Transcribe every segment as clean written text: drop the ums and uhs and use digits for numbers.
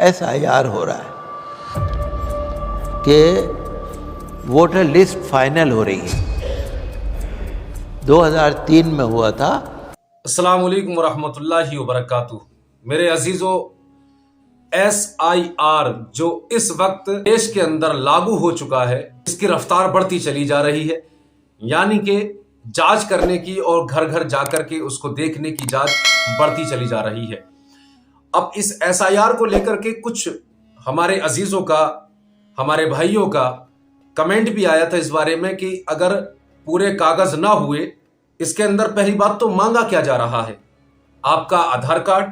SIR ہو رہا ہے کہ ووٹر لسٹ فائنل ہو رہی ہے. 2003 میں ہوا تھا. السلام علیکم ورحمۃ اللہ وبرکاتہ. میرے عزیزو، SIR جو اس وقت دیش کے اندر لاگو ہو چکا ہے، اس کی رفتار بڑھتی چلی جا رہی ہے. یعنی کہ جانچ کرنے کی اور گھر گھر جا کر کے اس کو دیکھنے کی جانچ بڑھتی چلی جا رہی ہے. اب اس SIR کو لے کر کے کچھ ہمارے عزیزوں کا، ہمارے بھائیوں کا کمنٹ بھی آیا تھا اس بارے میں کہ اگر پورے کاغذ نہ ہوئے، اس کے اندر پہلی بات تو مانگا کیا جا رہا ہے؟ آپ کا آدھار کارڈ،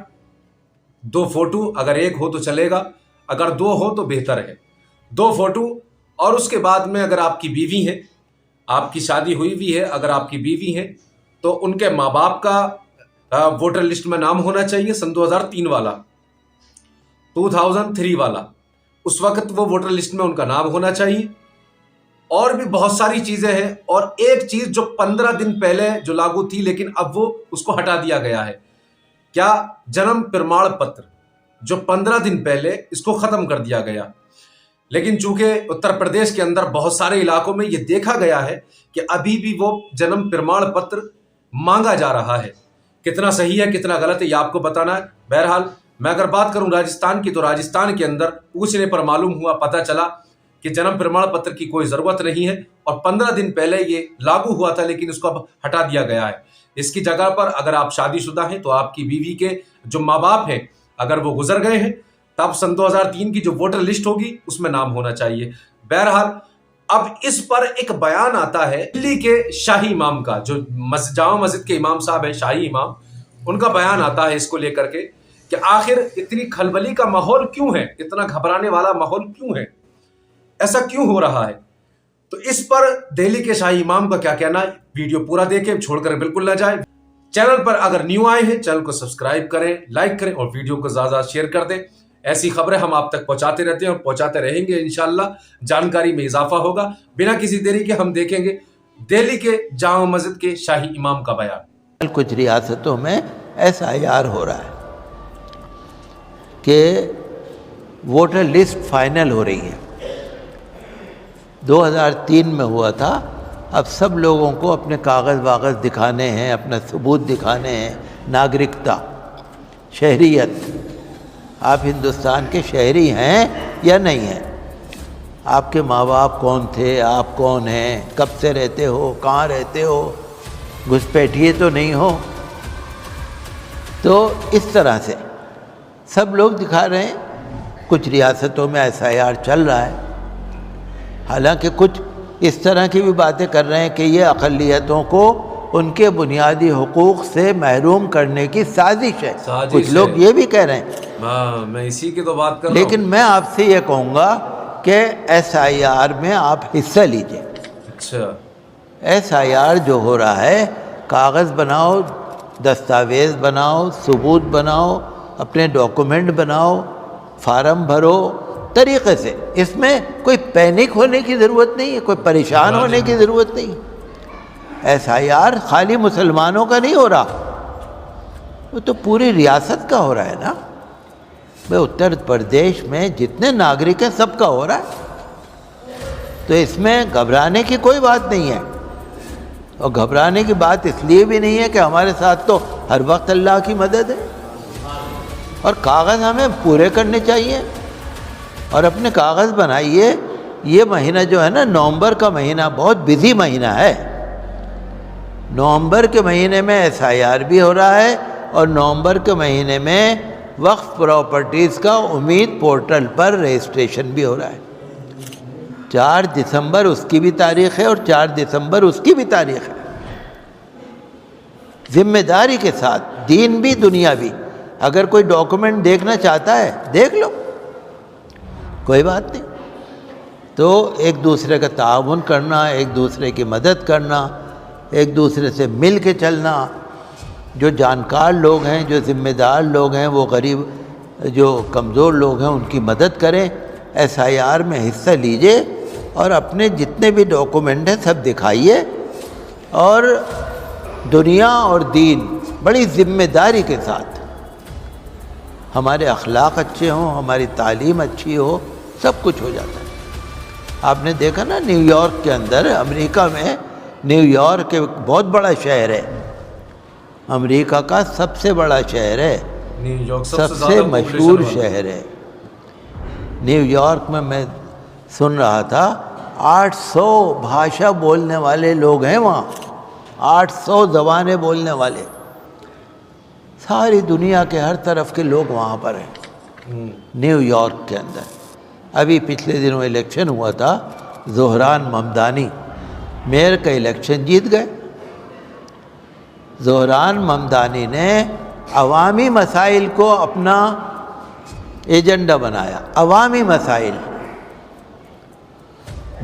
2 فوٹو، اگر ایک ہو تو چلے گا، اگر 2 ہو تو بہتر ہے. 2 فوٹو، اور اس کے بعد میں اگر آپ کی بیوی ہے، آپ کی شادی ہوئی بھی ہے، اگر آپ کی بیوی ہے تو ان کے ماں باپ کا ووٹر لسٹ میں نام ہونا چاہیے، سن 2003 والا، 2003 والا، اس وقت وہ ووٹر لسٹ میں ان کا نام ہونا چاہیے. اور بھی بہت ساری چیزیں ہیں. اور ایک چیز جو 15 دن پہلے جو لاگو تھی لیکن اب وہ اس کو ہٹا دیا گیا ہے، کیا جنم پرماڑ پتر، جو 15 دن پہلے اس کو ختم کر دیا گیا. لیکن چونکہ اتر پردیش کے اندر بہت سارے علاقوں میں یہ دیکھا گیا ہے کہ ابھی بھی وہ جنم پرماڑ پتر مانگا جا رہا ہے. کتنا صحیح ہے کتنا غلط ہے یہ آپ کو بتانا ہے. بہرحال میں اگر بات کروں راجستھان کی، تو راجستھان کے اندر پوچھنے پر معلوم ہوا، پتہ چلا کہ جنم پرماڑ پتر کی کوئی ضرورت نہیں ہے، اور 15 دن پہلے یہ لاگو ہوا تھا لیکن اس کو اب ہٹا دیا گیا ہے. اس کی جگہ پر اگر آپ شادی شدہ ہیں تو آپ کی بیوی کے جو ماں باپ ہیں اگر وہ گزر گئے ہیں، تب سن 2003 کی جو ووٹر لسٹ ہوگی اس میں نام ہونا چاہیے. بہرحال اب اس پر ایک بیان آتا ہے دلی کے شاہی امام کا، جو جامع مسجد کے امام صاحب ہیں، شاہی امام، ان کا بیان آتا ہے اس کو لے کر کے کہ آخر اتنی کھلبلی کا ماحول کیوں ہے، اتنا گھبرانے والا ماحول کیوں ہے، ایسا کیوں ہو رہا ہے. تو اس پر دہلی کے شاہی امام کا کیا کہنا ہے، ویڈیو پورا دیکھیں، چھوڑ کر بالکل نہ جائیں. چینل پر اگر نیو آئے ہیں چینل کو سبسکرائب کریں، لائک کریں اور ویڈیو کو زیادہ شیئر کر دیں. ایسی خبریں ہم آپ تک پہنچاتے رہتے ہیں اور پہنچاتے رہیں گے. انشاءاللہ جانکاری میں اضافہ ہوگا. بنا کسی دیری کے ہم دیکھیں گے دہلی کے جامع مسجد کے شاہی امام کا بیان. کچھ ریاستوں میں SIR ہو رہا ہے کہ ووٹر لسٹ فائنل ہو رہی ہے. 2003 میں ہوا تھا. اب سب لوگوں کو اپنے کاغذ واغذ دکھانے ہیں، اپنا ثبوت دکھانے ہیں، ناگرکتا، شہریت. آپ ہندوستان کے شہری ہیں یا نہیں ہیں، آپ کے ماں باپ کون تھے، آپ کون ہیں، کب سے رہتے ہو، کہاں رہتے ہو، گھسپیٹھیے تو نہیں ہو. تو اس طرح سے سب لوگ دکھا رہے ہیں. کچھ ریاستوں میں SIR چل رہا ہے، حالانکہ کچھ اس طرح کی بھی باتیں کر رہے ہیں کہ یہ اقلیتوں کو ان کے بنیادی حقوق سے محروم کرنے کی سازش ہے. کچھ لوگ یہ بھی کہہ رہے ہیں. میں اسی کی تو بات کر رہا ہوں. لیکن میں آپ سے یہ کہوں گا کہ SIR میں آپ حصہ لیجئے. اچھا، SIR جو ہو رہا ہے، کاغذ بناؤ، دستاویز بناؤ، ثبوت بناؤ، اپنے ڈاکومنٹ بناؤ، فارم بھرو طریقے سے. اس میں کوئی پینک ہونے کی ضرورت نہیں ہے، کوئی پریشان ہونے کی ضرورت نہیں. SIR خالی مسلمانوں کا نہیں ہو رہا، وہ تو پوری ریاست کا ہو رہا ہے نا. اتر پردیش میں جتنے ناگرک ہیں سب کا ہو رہا ہے. تو اس میں گھبرانے کی کوئی بات نہیں ہے. اور گھبرانے کی بات اس لیے بھی نہیں ہے کہ ہمارے ساتھ تو ہر وقت اللہ کی مدد ہے. اور کاغذ ہمیں پورے کرنے چاہیے اور اپنے کاغذ بنائیے. یہ مہینہ جو ہے نا، نومبر کا مہینہ بہت بزی مہینہ ہے. نومبر کے مہینے میں SIR بھی ہو رہا ہے، اور نومبر کے مہینے میں وقف پراپرٹیز کا امید پورٹل پر رجسٹریشن بھی ہو رہا ہے. 4 دسمبر اس کی بھی تاریخ ہے اور 4 دسمبر اس کی بھی تاریخ ہے. ذمہ داری کے ساتھ، دین بھی دنیا بھی. اگر کوئی ڈاکومنٹ دیکھنا چاہتا ہے دیکھ لو، کوئی بات نہیں. تو ایک دوسرے کا تعاون کرنا، ایک دوسرے کی مدد کرنا، ایک دوسرے سے مل کے چلنا. جو جانکار لوگ ہیں، جو ذمہ دار لوگ ہیں، وہ غریب جو کمزور لوگ ہیں ان کی مدد کریں. SIR میں حصہ لیجئے اور اپنے جتنے بھی ڈاکومنٹ ہیں سب دکھائیے. اور دنیا اور دین بڑی ذمہ داری کے ساتھ ہمارے اخلاق اچھے ہوں، ہماری تعلیم اچھی ہو، سب کچھ ہو جاتا ہے۔ آپ نے دیکھا نا نیو یارک کے اندر، امریکہ میں نیو یارک ایک بہت بڑا شہر ہے، امریکہ کا سب سے بڑا شہر ہے، نیو یارک سب سے مشہور شہر ہے۔ نیو یارک میں سن رہا تھا 800 بھاشا بولنے والے لوگ ہیں وہاں، 800 زبانیں بولنے والے، ساری دنیا کے ہر طرف کے لوگ وہاں پر ہیں نیو یارک کے اندر۔ ابھی پچھلے دنوں الیکشن ہوا تھا، زہران ممدانی میئر کا الیکشن جیت گئے۔ زہران ممدانی نے عوامی مسائل کو اپنا ایجنڈا بنایا، عوامی مسائل۔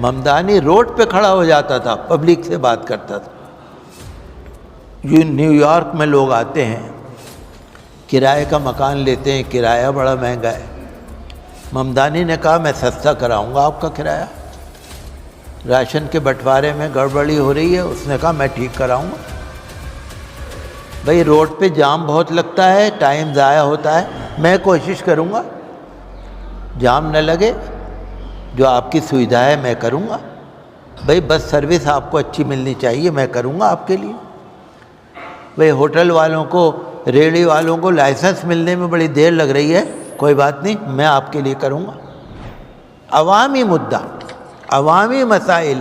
ممدانی روڈ پہ کھڑا ہو جاتا تھا، پبلک سے بات کرتا تھا۔ یہ نیو یارک میں لوگ آتے ہیں، کرائے کا مکان لیتے ہیں، کرایہ بڑا مہنگا ہے۔ ممدانی نے کہا میں سستا کراؤں گا آپ کا کرایہ، راشن کے بٹوارے میں گڑبڑی ہو رہی ہے، اس نے کہا میں ٹھیک کراؤں گا۔ بھئی روڈ پہ جام بہت لگتا ہے، ٹائم ضائع ہوتا ہے، میں کوشش کروں گا جام نہ لگے، جو آپ کی سویدھا ہے میں کروں گا۔ بھئی بس سروس آپ کو اچھی ملنی چاہیے، میں کروں گا آپ کے لیے۔ بھئی ہوٹل والوں کو، ریڑھی والوں کو لائسنس ملنے میں بڑی دیر لگ رہی ہے، کوئی بات نہیں، میں آپ کے لیے کروں گا۔ عوامی مدعا، عوامی مسائل۔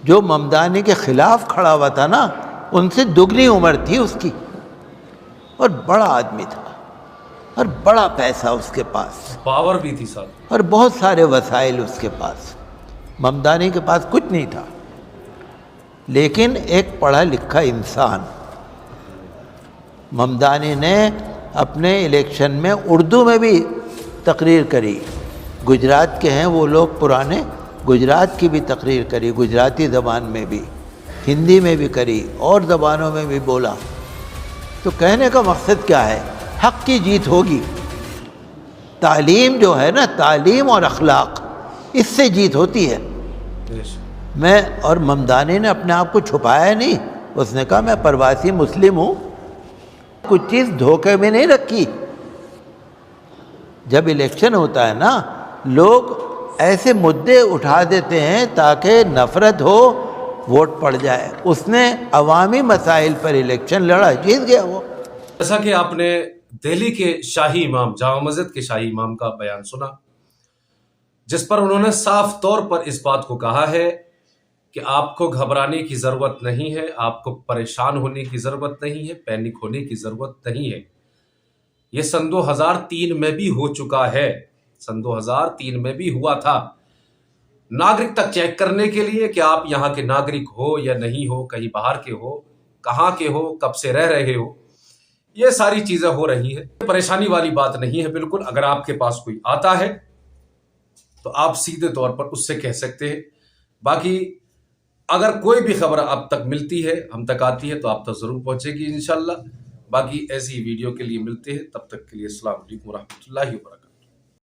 جو ممدانی کے خلاف کھڑا ہوا تھا نا، ان سے دگنی عمر تھی اس کی، اور بڑا آدمی تھا، اور بڑا پیسہ اس کے پاس، پاور بھی تھی ساتھ، اور بہت سارے وسائل اس کے پاس۔ ممدانی کے پاس کچھ نہیں تھا، لیکن ایک پڑھا لکھا انسان۔ ممدانی نے اپنے الیکشن میں اردو میں بھی تقریر کری، گجرات کے ہیں وہ لوگ پرانے، گجرات کی بھی تقریر کری، گجراتی زبان میں بھی، ہندی میں بھی کری، اور زبانوں میں بھی بولا۔ تو کہنے کا مقصد کیا ہے؟ حق کی جیت ہوگی۔ تعلیم جو ہے نا، تعلیم اور اخلاق، اس سے جیت ہوتی ہے۔ میں اور ممدانی نے اپنے آپ کو چھپایا نہیں، اس نے کہا میں پرواسی مسلم ہوں، کچھ چیز دھوکے میں نہیں رکھی۔ جب الیکشن ہوتا ہے نا، لوگ ایسے مدعے اٹھا دیتے ہیں تاکہ نفرت ہو، ووٹ پڑ جائے۔ اس نے عوامی مسائل پر الیکشن لڑا، جیت گیا وہ۔ جیسا کہ آپ نے دہلی کے شاہی امام، جامع مسجد کے شاہی امام کا بیان سنا، جس پر انہوں نے صاف طور پر اس بات کو کہا ہے کہ آپ کو گھبرانے کی ضرورت نہیں ہے، آپ کو پریشان ہونے کی ضرورت نہیں ہے، پینک ہونے کی ضرورت نہیں ہے۔ یہ سن 2003 میں بھی ہو چکا ہے، سن 2003 میں بھی ہوا تھا۔ ناگرکتا چیک کرنے کے لیے کہ آپ یہاں کے ناگرک ہو یا نہیں ہو، کہیں باہر کے ہو، کہاں کے ہو، کب سے رہ رہے ہو، یہ ساری چیزیں ہو رہی ہیں۔ پریشانی والی بات نہیں ہے بالکل۔ اگر آپ کے پاس کوئی آتا ہے تو آپ سیدھے طور پر اس سے کہہ سکتے ہیں۔ باقی اگر کوئی بھی خبر آپ تک ملتی ہے، ہم تک آتی ہے، تو آپ تک ضرور پہنچے گی انشاءاللہ۔ باقی ایسی ویڈیو کے لیے ملتے ہیں، تب تک کے لیے السلام علیکم ورحمۃ اللہ وبرکاتہ۔